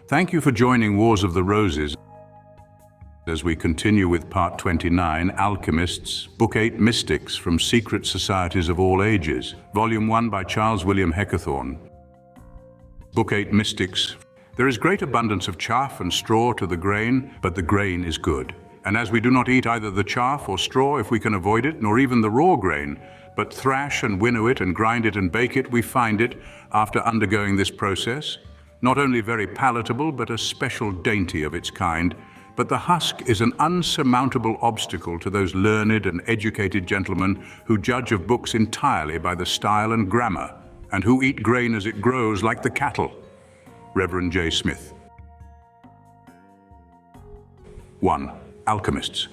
Thank you for joining Wars of the Roses as we continue with Part 29, Alchemists, Book 8, Mystics from Secret Societies of All Ages, Volume 1 by Charles William Heckethorn. Book 8, Mystics. There is great abundance of chaff and straw to the grain, but the grain is good. And as we do not eat either the chaff or straw if we can avoid it, nor even the raw grain, but thrash and winnow it and grind it and bake it, we find it, after undergoing this process, not only very palatable, but a special dainty of its kind. But the husk is an unsurmountable obstacle to those learned and educated gentlemen who judge of books entirely by the style and grammar, and who eat grain as it grows like the cattle. Reverend J. Smith. 1. Alchemists.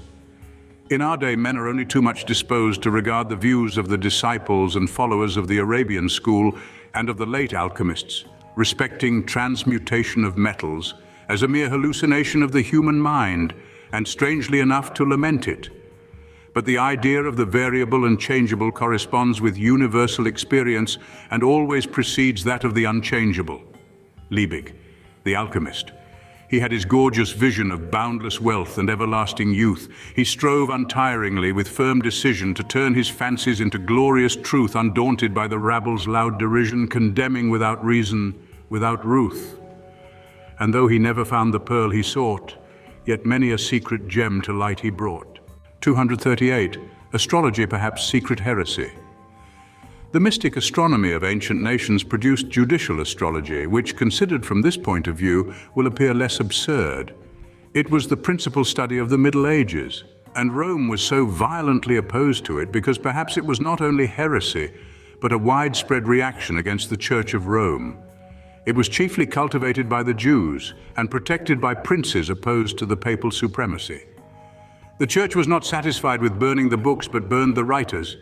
In our day, men are only too much disposed to regard the views of the disciples and followers of the Arabian school and of the late alchemists, respecting transmutation of metals, as a mere hallucination of the human mind, and strangely enough to lament it. But the idea of the variable and changeable corresponds with universal experience and always precedes that of the unchangeable. Liebig, the alchemist. He had his gorgeous vision of boundless wealth and everlasting youth. He strove untiringly with firm decision to turn his fancies into glorious truth, undaunted by the rabble's loud derision, condemning without reason, without ruth. And though he never found the pearl he sought, yet many a secret gem to light he brought. 238. Astrology, perhaps secret heresy. The mystic astronomy of ancient nations produced judicial astrology, which, considered from this point of view, will appear less absurd. It was the principal study of the Middle Ages, and Rome was so violently opposed to it because perhaps it was not only heresy, but a widespread reaction against the Church of Rome. It was chiefly cultivated by the Jews and protected by princes opposed to the papal supremacy. The Church was not satisfied with burning the books, but burned the writers,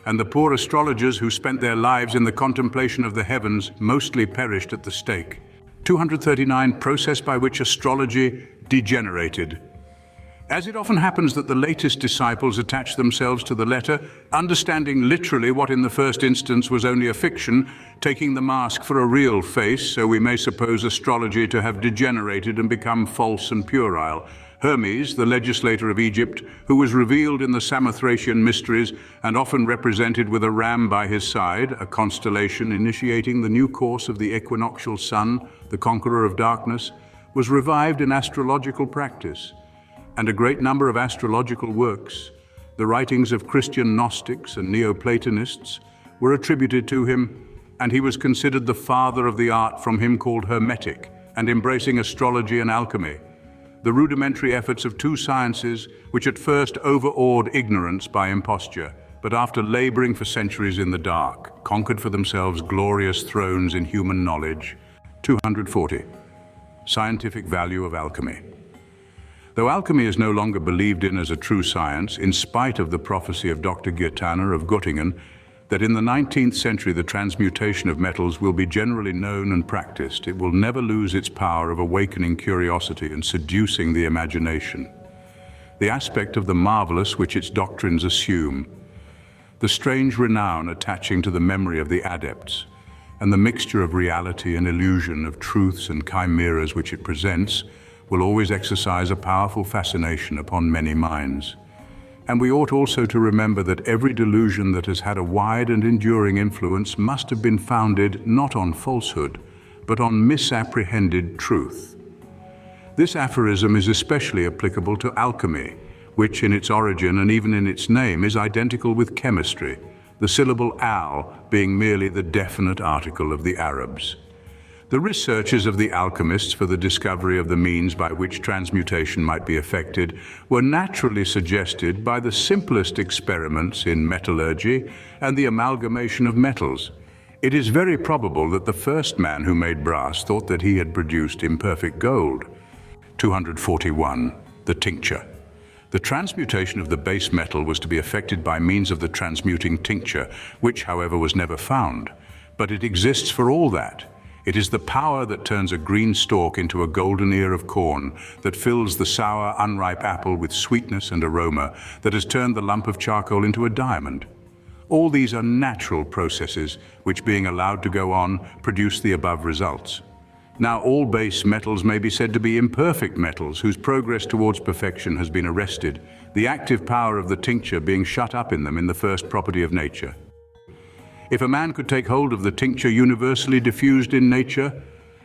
and the poor astrologers who spent their lives in the contemplation of the heavens mostly perished at the stake. 239. Process by which astrology degenerated. As it often happens that the latest disciples attach themselves to the letter, understanding literally what in the first instance was only a fiction, taking the mask for a real face, so we may suppose astrology to have degenerated and become false and puerile. Hermes, the legislator of Egypt, who was revealed in the Samothracian mysteries and often represented with a ram by his side, a constellation initiating the new course of the equinoctial sun, the conqueror of darkness, was revived in astrological practice. And a great number of astrological works, the writings of Christian Gnostics and Neoplatonists, were attributed to him, and he was considered the father of the art from him called Hermetic, and embracing astrology and alchemy, the rudimentary efforts of two sciences which at first overawed ignorance by imposture, but after laboring for centuries in the dark, conquered for themselves glorious thrones in human knowledge. 240. Scientific value of alchemy. Though alchemy is no longer believed in as a true science, in spite of the prophecy of Dr. Guertana of Göttingen, that in the 19th century the transmutation of metals will be generally known and practiced, it will never lose its power of awakening curiosity and seducing the imagination. The aspect of the marvelous which its doctrines assume, the strange renown attaching to the memory of the adepts, and the mixture of reality and illusion, of truths and chimeras which it presents, will always exercise a powerful fascination upon many minds. And we ought also to remember that every delusion that has had a wide and enduring influence must have been founded not on falsehood, but on misapprehended truth. This aphorism is especially applicable to alchemy, which in its origin and even in its name is identical with chemistry, the syllable al being merely the definite article of the Arabs. The researches of the alchemists for the discovery of the means by which transmutation might be effected were naturally suggested by the simplest experiments in metallurgy and the amalgamation of metals. It is very probable that the first man who made brass thought that he had produced imperfect gold. 241. The tincture. The transmutation of the base metal was to be effected by means of the transmuting tincture, which, however, was never found. But it exists for all that. It is the power that turns a green stalk into a golden ear of corn, that fills the sour, unripe apple with sweetness and aroma, that has turned the lump of charcoal into a diamond. All these are natural processes which, being allowed to go on, produce the above results. Now all base metals may be said to be imperfect metals whose progress towards perfection has been arrested, the active power of the tincture being shut up in them in the first property of nature. If a man could take hold of the tincture universally diffused in nature,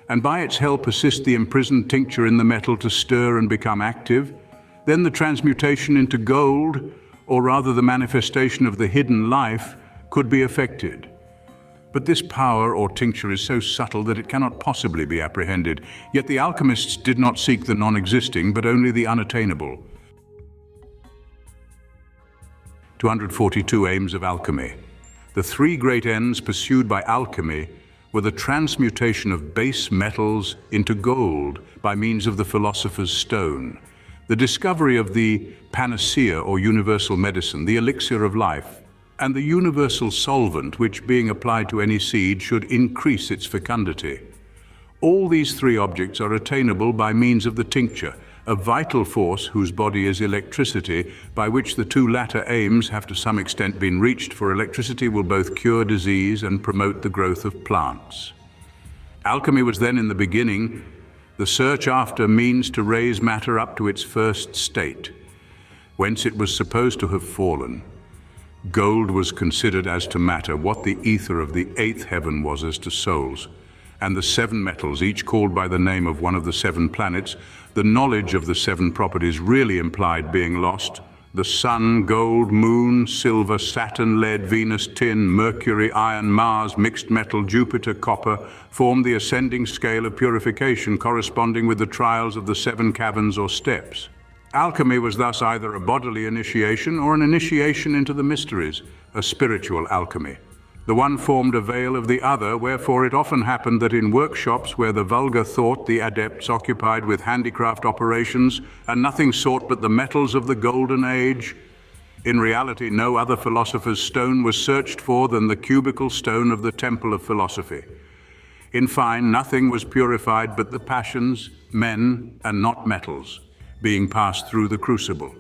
and by its help assist the imprisoned tincture in the metal to stir and become active, then the transmutation into gold, or rather the manifestation of the hidden life, could be effected. But this power or tincture is so subtle that it cannot possibly be apprehended. Yet the alchemists did not seek the non-existing, but only the unattainable. 242 Aims of Alchemy. The three great ends pursued by alchemy were the transmutation of base metals into gold by means of the philosopher's stone, the discovery of the panacea or universal medicine, the elixir of life, and the universal solvent which, being applied to any seed, should increase its fecundity. All these three objects are attainable by means of the tincture, a vital force whose body is electricity, by which the two latter aims have to some extent been reached, for electricity will both cure disease and promote the growth of plants. Alchemy was then in the beginning the search after means to raise matter up to its first state, whence it was supposed to have fallen. Gold was considered as to matter what the ether of the eighth heaven was as to souls, and the seven metals, each called by the name of one of the seven planets, the knowledge of the seven properties really implied being lost. The sun, gold, moon, silver, Saturn, lead, Venus, tin, Mercury, iron, Mars, mixed metal, Jupiter, copper, formed the ascending scale of purification corresponding with the trials of the seven caverns or steps. Alchemy was thus either a bodily initiation or an initiation into the mysteries, a spiritual alchemy. The one formed a veil of the other, wherefore it often happened that in workshops where the vulgar thought the adepts occupied with handicraft operations and nothing sought but the metals of the golden age, in reality no other philosopher's stone was searched for than the cubical stone of the temple of philosophy. In fine, nothing was purified but the passions, men, and not metals, being passed through the crucible.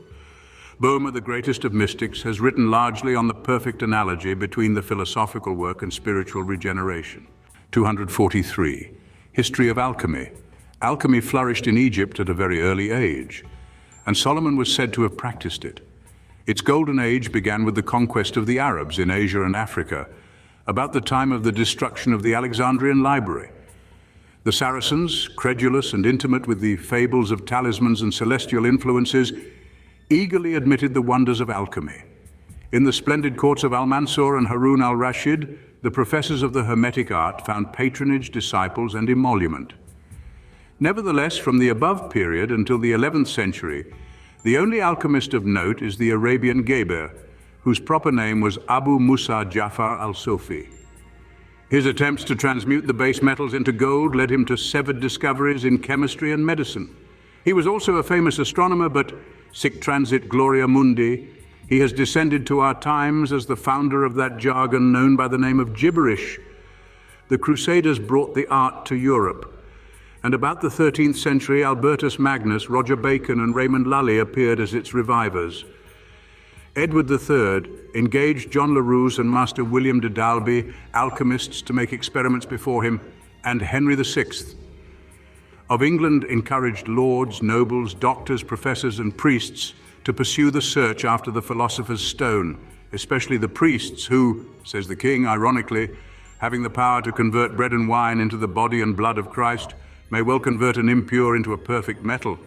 Bohme, the greatest of mystics, has written largely on the perfect analogy between the philosophical work and spiritual regeneration. 243. History of Alchemy. Alchemy flourished in Egypt at a very early age, and Solomon was said to have practiced it. Its golden age began with the conquest of the Arabs in Asia and Africa, about the time of the destruction of the Alexandrian library. The Saracens, credulous and intimate with the fables of talismans and celestial influences, eagerly admitted the wonders of alchemy. In the splendid courts of Al-Mansur and Harun al-Rashid, the professors of the Hermetic art found patronage, disciples, and emolument. Nevertheless, from the above period until the 11th century, the only alchemist of note is the Arabian Geber, whose proper name was Abu Musa Jafar al-Sofi. His attempts to transmute the base metals into gold led him to severed discoveries in chemistry and medicine. He was also a famous astronomer, but sic transit gloria mundi, he has descended to our times as the founder of that jargon known by the name of gibberish. The Crusaders brought the art to Europe, and about the 13th century, Albertus Magnus, Roger Bacon, and Raymond Lully appeared as its revivers. Edward III engaged John Larousse and Master William de Dalby, alchemists, to make experiments before him, and Henry VI of England encouraged lords, nobles, doctors, professors, and priests to pursue the search after the philosopher's stone, especially the priests who, says the king ironically, having the power to convert bread and wine into the body and blood of Christ, may well convert an impure into a perfect metal.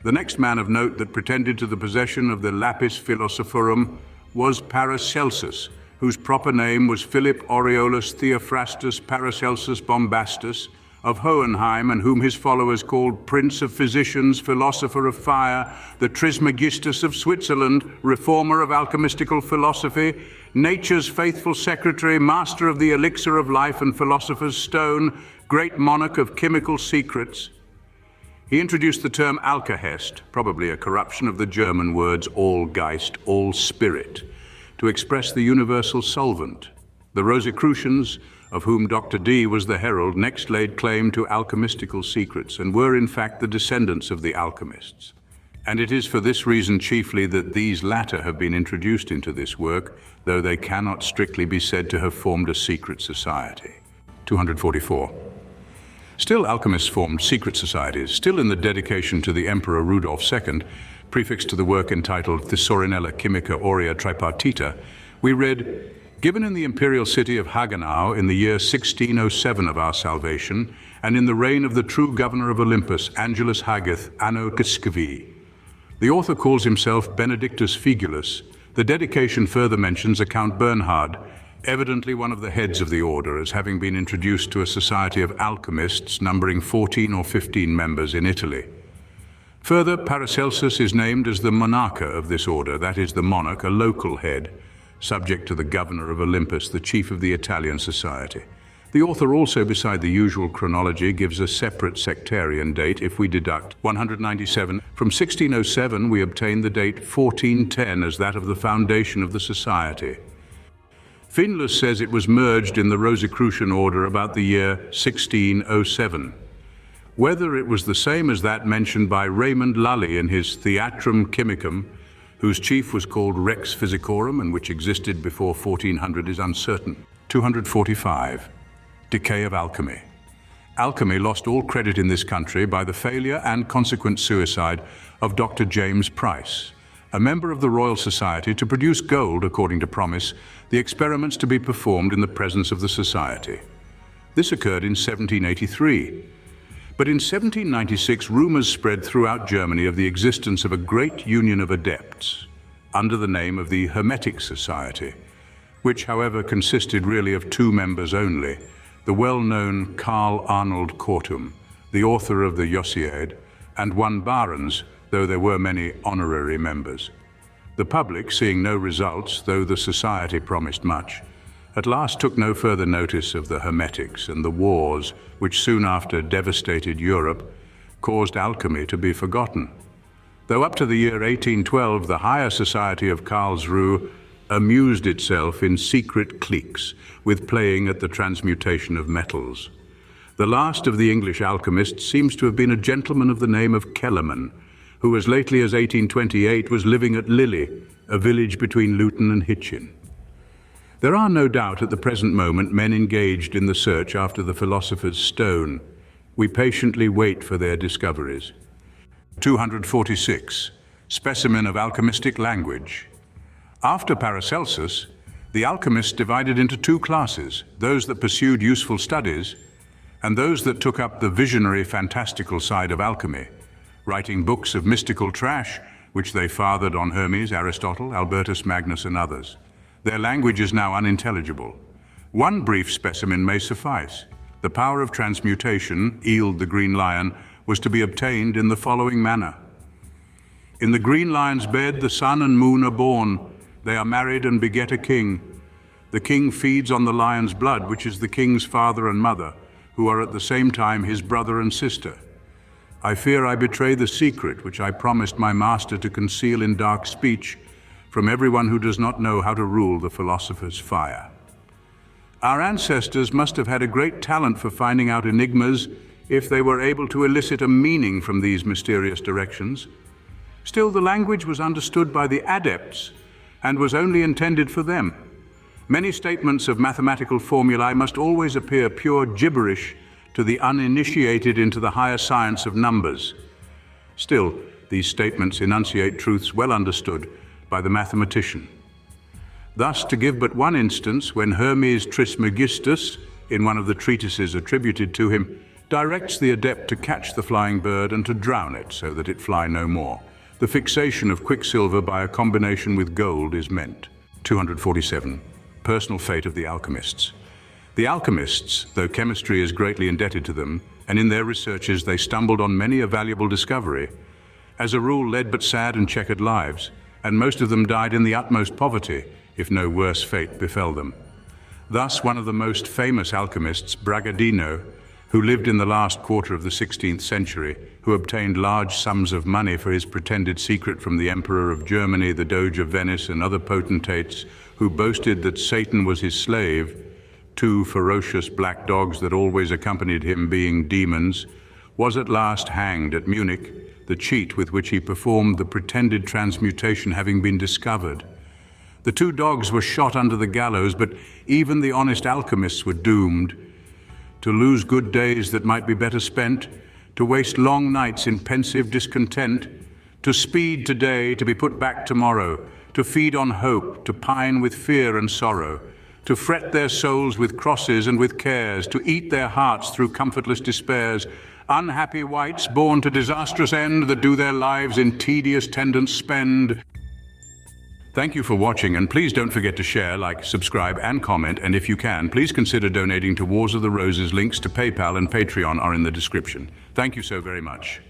The next man of note that pretended to the possession of the lapis philosophorum was Paracelsus, whose proper name was Philip Aureolus Theophrastus Paracelsus Bombastus of Hohenheim, and whom his followers called Prince of Physicians, Philosopher of Fire, the Trismegistus of Switzerland, reformer of alchemistical philosophy, nature's faithful secretary, master of the elixir of life and philosopher's stone, great monarch of chemical secrets. He introduced the term Alkahest, probably a corruption of the German words Allgeist, all spirit, to express the universal solvent. The Rosicrucians, of whom Dr. Dee was the herald, next laid claim to alchemistical secrets and were in fact the descendants of the alchemists. And it is for this reason chiefly that these latter have been introduced into this work, though they cannot strictly be said to have formed a secret society. 244. Still, alchemists formed secret societies. Still in the dedication to the Emperor Rudolf II, prefixed to the work entitled Thesaurinella Chymica Aurea Tripartita, we read, "Given in the imperial city of Hagenau in the year 1607 of our salvation, and in the reign of the true governor of Olympus, Angelus Hageth, anno Quisquevi." The author calls himself Benedictus Figulus. The dedication further mentions a Count Bernhard, evidently one of the heads of the order, as having been introduced to a society of alchemists numbering 14 or 15 members in Italy. Further, Paracelsus is named as the monarcha of this order, that is, the monarch, a local head, subject to the governor of Olympus, the chief of the Italian society. The author also, beside the usual chronology, gives a separate sectarian date. If we deduct 197 from 1607, we obtain the date 1410 as that of the foundation of the society. Findus says it was merged in the Rosicrucian order about the year 1607. Whether it was the same as that mentioned by Raymond Lully in his Theatrum Chemicum, whose chief was called Rex Physicorum and which existed before 1400, is uncertain. 245. Decay of alchemy. Alchemy lost all credit in this country by the failure and consequent suicide of Dr. James Price, a member of the Royal Society, to produce gold according to promise, the experiments to be performed in the presence of the Society. This occurred in 1783. But in 1796, rumors spread throughout Germany of the existence of a great union of adepts under the name of the Hermetic Society, which, however, consisted really of two members only, the well-known Karl Arnold Kortum, the author of the Josiade, and one Barons, though there were many honorary members. The public, seeing no results, though the society promised much, at last took no further notice of the Hermetics, and the wars, which soon after devastated Europe, caused alchemy to be forgotten. Though up to the year 1812, the higher society of Karlsruhe amused itself in secret cliques with playing at the transmutation of metals. The last of the English alchemists seems to have been a gentleman of the name of Kellerman, who as lately as 1828 was living at Lilly, a village between Luton and Hitchin. There are no doubt at the present moment men engaged in the search after the philosopher's stone. We patiently wait for their discoveries. 246. Specimen of alchemistic language. After Paracelsus, the alchemists divided into two classes, those that pursued useful studies and those that took up the visionary fantastical side of alchemy, writing books of mystical trash, which they fathered on Hermes, Aristotle, Albertus Magnus, and others. Their language is now unintelligible. One brief specimen may suffice. The power of transmutation, Eeld the Green Lion, was to be obtained in the following manner. In the green lion's bed the sun and moon are born. They are married and beget a king. The king feeds on the lion's blood, which is the king's father and mother, who are at the same time his brother and sister. I fear I betray the secret which I promised my master to conceal in dark speech from everyone who does not know how to rule the philosopher's fire. Our ancestors must have had a great talent for finding out enigmas if they were able to elicit a meaning from these mysterious directions. Still, the language was understood by the adepts and was only intended for them. Many statements of mathematical formulae must always appear pure gibberish to the uninitiated into the higher science of numbers. Still, these statements enunciate truths well understood by the mathematician. Thus, to give but one instance, when Hermes Trismegistus, in one of the treatises attributed to him, directs the adept to catch the flying bird and to drown it so that it fly no more, the fixation of quicksilver by a combination with gold is meant. 247. Personal fate of the alchemists. The alchemists, though chemistry is greatly indebted to them, and in their researches they stumbled on many a valuable discovery, as a rule led but sad and checkered lives, and most of them died in the utmost poverty, if no worse fate befell them. Thus, one of the most famous alchemists, Bragadino, who lived in the last quarter of the 16th century, who obtained large sums of money for his pretended secret from the Emperor of Germany, the Doge of Venice, and other potentates, who boasted that Satan was his slave, two ferocious black dogs that always accompanied him being demons, was at last hanged at Munich, the cheat with which he performed the pretended transmutation having been discovered. The two dogs were shot under the gallows, but even the honest alchemists were doomed. to lose good days that might be better spent, to waste long nights in pensive discontent, to speed today, to be put back tomorrow, to feed on hope, to pine with fear and sorrow, to fret their souls with crosses and with cares, to eat their hearts through comfortless despairs, unhappy wights born to disastrous end that do their lives in tedious tendance spend. Thank you for watching, and please don't forget to share, like, subscribe, and comment, and if you can, please consider donating to Wars of the Roses. Links to PayPal and Patreon are in the description. Thank you so very much.